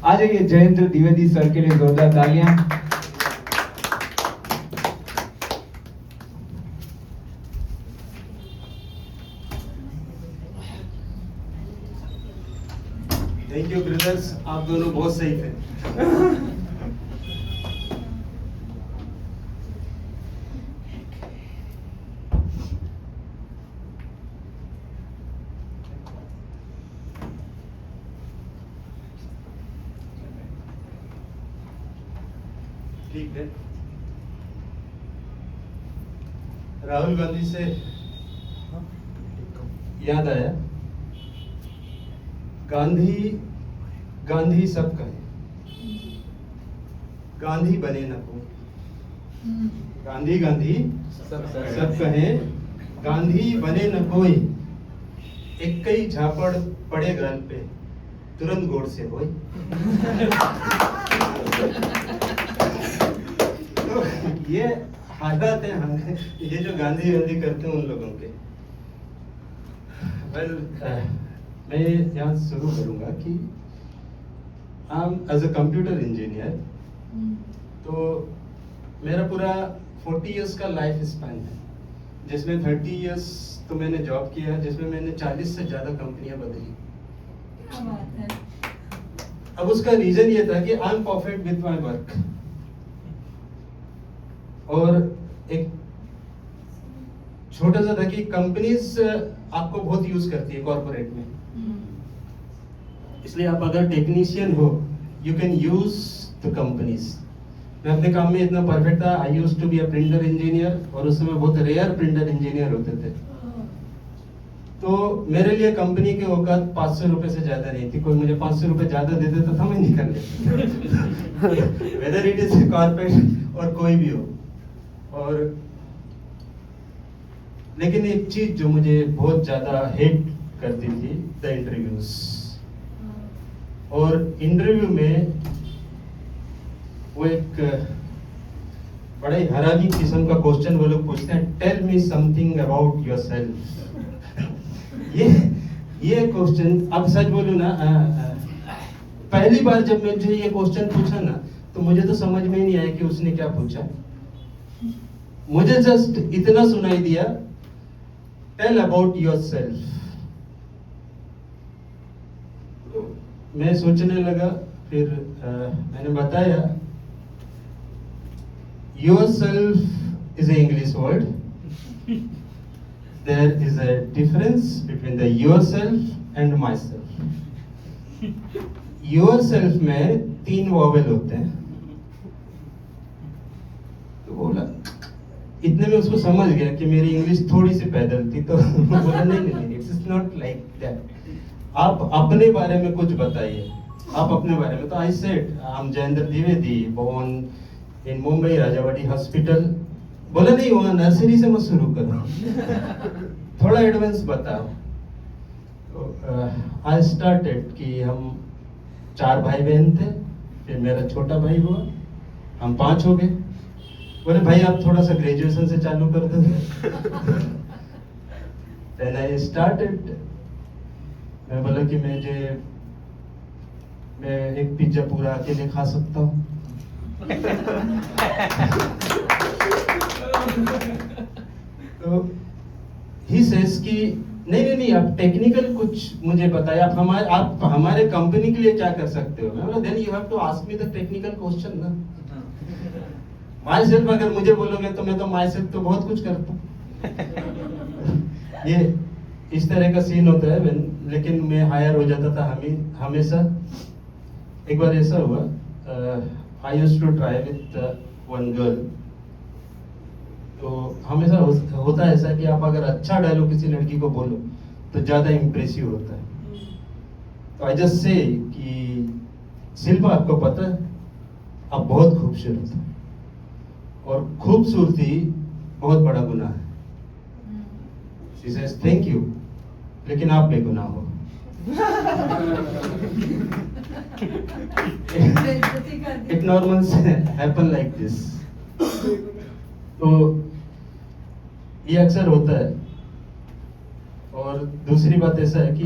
आ जाइए जयेंद्र द्विवेदी सर के लिए जोरदार तालियां। थैंक यू ब्रदर्स, आप दोनों बहुत सही थे। ठीक है, राहुल गांधी से याद आया, गांधी गांधी सब कहे, गांधी बने न कोई। गांधी गांधी सब कहे, गांधी बने न कोई। एक कई झापड़ पड़े गाल पे, तुरंत गोड़ से होई। तो ये हालात है हमारे, ये जो गांधी गांधी करते हैं उन लोगों के। मैं यहाँ शुरू करूंगा कि एज अ कंप्यूटर इंजीनियर, तो मेरा पूरा 40 इयर्स का लाइफ स्पैन है, जिसमें 30 इयर्स तो मैंने जॉब किया है, जिसमें मैंने 40 से ज़्यादा कंपनियां बदली। क्या बात है। अब उसका रीजन ये था कि I am perfect with my work, और एक छोटा सा था कि कंपनीज आपको बहुत यूज करती है कॉर्पोरेट में, इसलिए आप अगर टेक्नीशियन हो, you can use the companies. मैं अपने काम में इतना परफेक्ट था, I used to be a printer engineer, और उस समय बहुत रेयर प्रिंटर इंजीनियर होते थे। तो मेरे लिए कंपनी की औकात 500 रुपए से ज्यादा नहीं थी। कोई मुझे 500 रुपए ज्यादा दे देता था, मैं निकल लेता, वेदर इट इज कॉर्पोरेट और कोई भी हो। और लेकिन एक चीज जो मुझे बहुत ज्यादा हेट करती थी, द इंटरव्यूज। और इंटरव्यू में वो एक बड़ा ही हरामी किस्म का क्वेश्चन वो लोग पूछते हैं, tell me something about yourself. ये क्वेश्चन, अब सच बोलूं ना, पहली बार जब मुझे ये क्वेश्चन पूछा ना, तो मुझे तो समझ में ही नहीं आया कि उसने क्या पूछा। मुझे जस्ट इतना सुनाई दिया, टेल अबाउट योरसेल्फ। मैं सोचने लगा, फिर मैंने बताया, yourself is a English word, there is a difference between the yourself and myself. yourself में 3 वॉवेल होते हैं। तो बोला, इतने में उसको समझ गया कि मेरी इंग्लिश थोड़ी सी पैदल थी, तो बोला नहीं, इट्स नॉट लाइक दैट, आप अपने बारे में कुछ बताइए, आप अपने बारे में। तो I said, I am Jayendra Dwivedi, born in Mumbai Rajawadi hospital. बोला नहीं, वहां नर्सरी से मत शुरू करो, थोड़ा एडवांस बताओ। तो आई स्टार्टेड कि हम 4 भाई बहन थे, फिर मेरा छोटा भाई हुआ, हम 5 हो गए। बोले भाई आप थोड़ा सा ग्रेजुएशन से चालू कर दो। देन आई स्टार्टेड, मैं बोला कि मैं एक पिज्जा पूरा अकेले खा सकता हूँ। तो ही सेज कि नहीं, आप टेक्निकल कुछ मुझे बताइए, आप हमारे कंपनी के लिए क्या कर सकते हो। मैं बोला, then you have to ask me the technical question ना। माई सेल्फ अगर मुझे बोलोगे तो मैं तो माई सेल्फ तो बहुत कुछ करता हूँ। ये इस तरह का सीन होता है। लेकिन मैं हायर हो जाता था हमेशा। एक बार ऐसा हुआ, I used to try with one girl. तो हमेशा होता है ऐसा कि आप अगर अच्छा डायलॉग किसी लड़की को बोलो तो ज्यादा इम्प्रेसिव होता है। तो आई जस्ट से कि शिल्पा, आपको पता है आप बहुत खूबसूरत हो, और खूबसूरती बहुत बड़ा गुनाह है। शी सेज थैंक यू, लेकिन आप बेगुनाह हो। It normally happen like this. तो ये अक्सर होता है। और दूसरी बात ऐसा है कि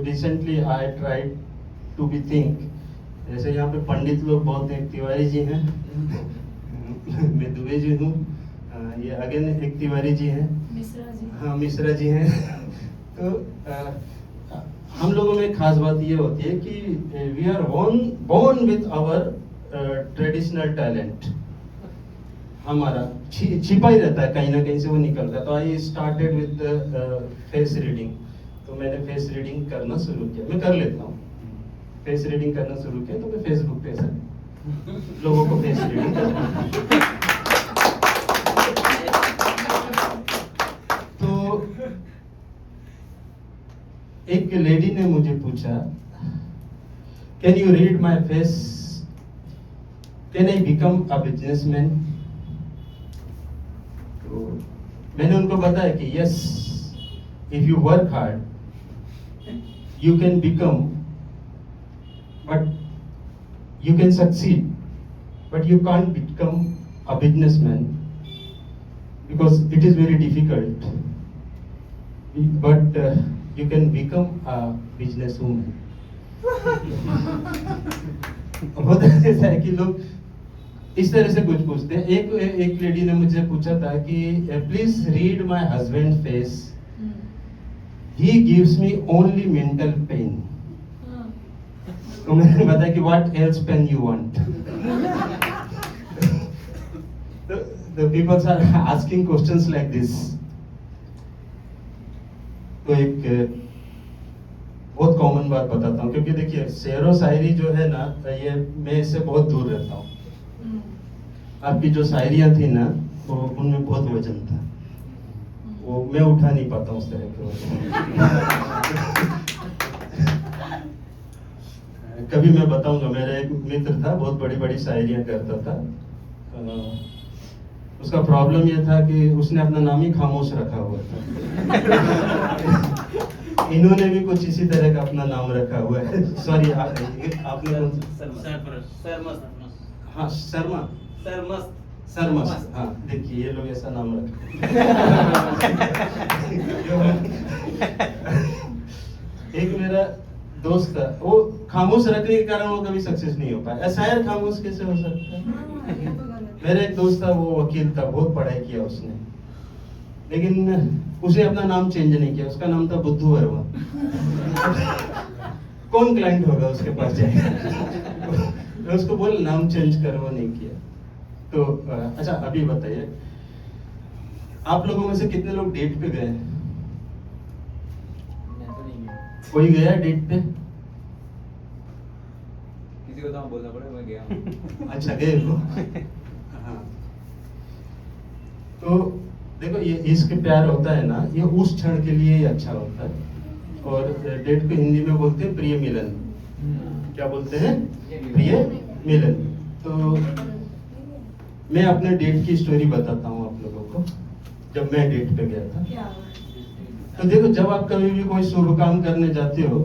recently I tried to be think जैसे यहाँ पे पंडित लोग बहुत हैं, तिवारी जी हैं, मैं दुबे जी हूँ, ये अगेन एक तिवारी जी हैं, मिश्रा जी। हाँ मिश्रा जी हैं। तो हम लोगों में खास बात ये होती है कि we are born with our traditional talent. हमारा छिपा ही रहता है, कहीं ना कहीं से वो निकलता है। तो I started with face reading. तो मैंने फेस रीडिंग करना शुरू किया, मैं कर लेता हूँ, फेस रीडिंग करना शुरू किया। तो मैं फेसबुक पे ऐसा लोगों को फेस रीडिंग करता। तो एक लेडी ने मुझे पूछा, can you read my face, can I become a businessman. तो मैंने उनको बताया कि yes, if you work hard you can become, but you can succeed, but you can't become a businessman because it is very difficult, but you can become a businesswoman. होता ऐसा है कि लोग इस तरह से कुछ पूछते हैं। एक लेडी ने मुझसे पूछा था कि please read my husband face, he gives me only mental pain. तो मैंने बताया कि what else pain you want? The people are asking questions like this. तो एक बहुत कॉमन बात बताता हूँ, क्योंकि देखिए शेर व शायरी जो है ना, ये मैं इससे बहुत दूर रहता हूँ। आपकी जो शायरियाँ थी ना, तो उनमें बहुत वजन था, वो मैं उठा नहीं पाता उस तरह के कभी मैं बताऊंगा, मेरा एक मित्र था, बहुत बड़ी बड़ी शायरियां करता था। उसका प्रॉब्लम ये था कि उसने अपना नाम ही खामोश रखा हुआ था। इन्होंने भी कुछ इसी तरह का अपना नाम रखा हुआ है। सॉरी, आपने हाँ शर्मा, सरमस्त, हाँ देखिए ये लोग ऐसा नाम रखते। एक मेरा दोस्त था, वो खामोश रखने के कारण वो कभी सक्सेस नहीं हो पाया। शायर खामोश कैसे हो सकता है? मेरा एक दोस्त था, वो वकील था, बहुत पढ़ाई किया उसने, लेकिन उसे अपना नाम चेंज नहीं किया। उसका नाम था बुद्धू वर्मा। कौन क्लाइंट होगा उसके पास जाएगा? उसको बोल नाम चेंज कर, वो नहीं किया। तो अच्छा अभी बताइए, आप लोगों में से कितने लोग डेट पे गए? कोई गया डेट पे? किसी को तो बोलना पड़ेगा, मैं गया हूँ। अच्छा गए हो? हाँ। तो देखो ये इश्क प्यार होता है ना, ये उस क्षण के लिए ही अच्छा होता है। और डेट पे हिंदी में बोलते हैं प्रिय मिलन। क्या बोलते हैं? प्रिय मिलन। तो मैं अपने डेट की स्टोरी बताता हूँ आप लोगों को, जब मैं डेट पे गया था। तो देखो, जब आप कभी भी कोई शुभ काम करने जाते हो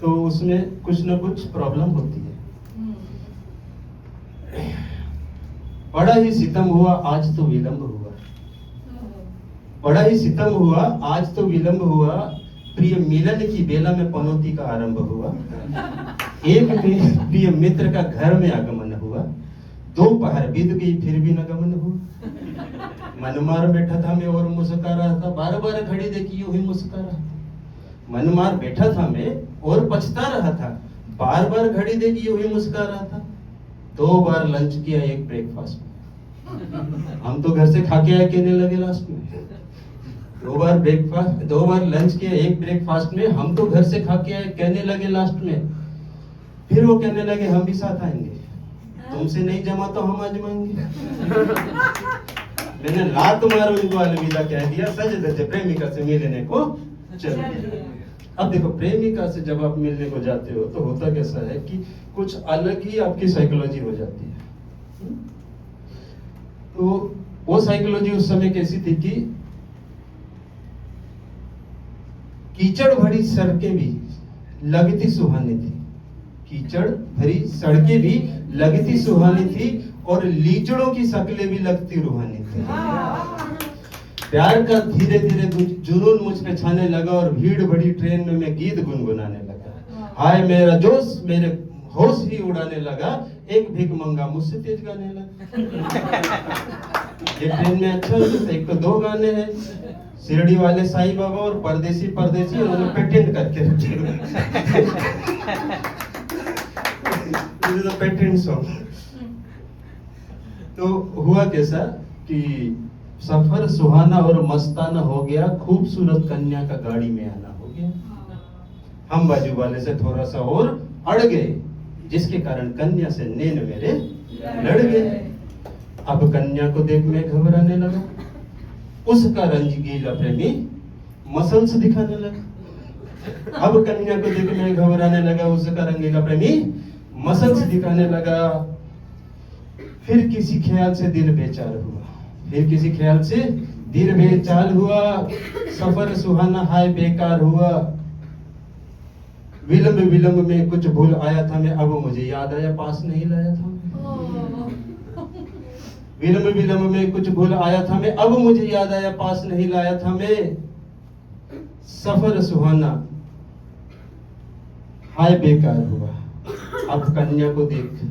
तो उसमें कुछ ना कुछ प्रॉब्लम होती है। बड़ा ही सितम हुआ, आज तो विलंब हुआ। बड़ा ही सितम हुआ, आज तो विलंब हुआ, प्रिय मिलन की बेला में पनौती का आरंभ हुआ। एक प्रिय मित्र का घर में आगमन हुआ, दोपहर बीत गई फिर भी न गमन हुआ। मनमार बैठा था मैं और मुस्कुरा रहा था, बार बार घड़ी देखी यूं ही मुस्कुरा रहा था। मनमार बैठा था मैं और पछता रहा था, बार बार घड़ी देखी यूं ही मुस्कुरा रहा था। 2 बार लंच किया, एक ब्रेकफास्ट में। हम तो घर से खा के आए, कहने लगे लास्ट में। 2 बार ब्रेकफास्ट, 2 बार लंच किया, एक ब्रेकफास्ट में। हम तो घर से खा के आए, कहने लगे लास्ट में। फिर वो कहने लगे हम भी साथ आएंगे, तुमसे नहीं जमा तो हम आजमाएंगे। मैंने लात मारो इनको अलविदा कह दिया, सज धज प्रेमिका से मिलने को चल दिया। अब देखो, प्रेमिका से जब आप मिलने को जाते हो तो होता कैसा है कि कुछ अलग ही आपकी साइकोलॉजी हो जाती है। तो वो साइकोलॉजी उस समय कैसी थी कि कीचड़ भरी सड़कें भी लगती सुहानी थी, कीचड़ भरी सड़कें भी लगती सुहानी थी, और लीचड़ों की शक्लें भी लगती रूहानी थी। प्यार का धीरे धीरे जुनून मुझ पे छाने लगा, और भीड़ भरी ट्रेन में मैं गीत गुनगुनाने लगा। हाय मेरा जोश, मेरे होश ही उड़ाने लगा, एक भिखमंगा मुझसे तेज गाने लगा। ये ट्रेन में अच्छा है, एक तो 2 गाने हैं, शिरडी वाले साईं बाबा और परदेसी परदेसी, उन्होंने पेटेंट करके रखे पेटेंट सॉन्ग। तो हुआ कैसा कि सफर सुहाना और मस्ताना हो गया, खूबसूरत कन्या का गाड़ी में आना हो गया। हम बाजू वाले से थोड़ा सा और अड़ गए, जिसके कारण कन्या से नैन मेरे लड़ गए। अब कन्या को देख मैं घबराने लगा, उसका रंगीला प्रेमी मसल्स दिखाने लगा। अब कन्या को देख मैं घबराने लगा, उसका रंगीला प्रेमी मसल्स दिखाने लगा। फिर किसी ख्याल से दिल बेचार हुआ, फिर किसी ख्याल से दिल बेचार हुआ, सफर सुहाना हाय बेकार हुआ। विलंब विलंब में कुछ भूल आया था मैं, अब मुझे याद आया पास नहीं लाया था। विलंब विलंब में कुछ भूल आया था मैं, अब मुझे याद आया पास नहीं लाया था मैं। सफर सुहाना हाय बेकार हुआ। अब कन्या को देख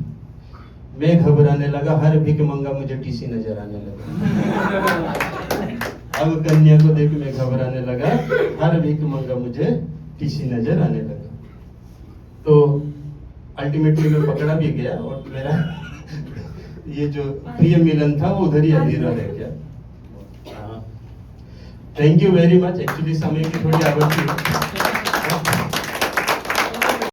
मैं घबराने लगा, हर भिखमंगा मुझे टीसी नजर आने लगा। अब कन्या को देख मैं घबराने लगा, हर भिखमंगा मुझे टीसी नजर आने लगा। तो अल्टीमेटली मैं पकड़ा भी गया और मेरा ये जो प्रिय मिलन था वो उधर ही अधूरा रह गया। Thank you very much. Actually समय की थोड़ी आवश्यकता थी।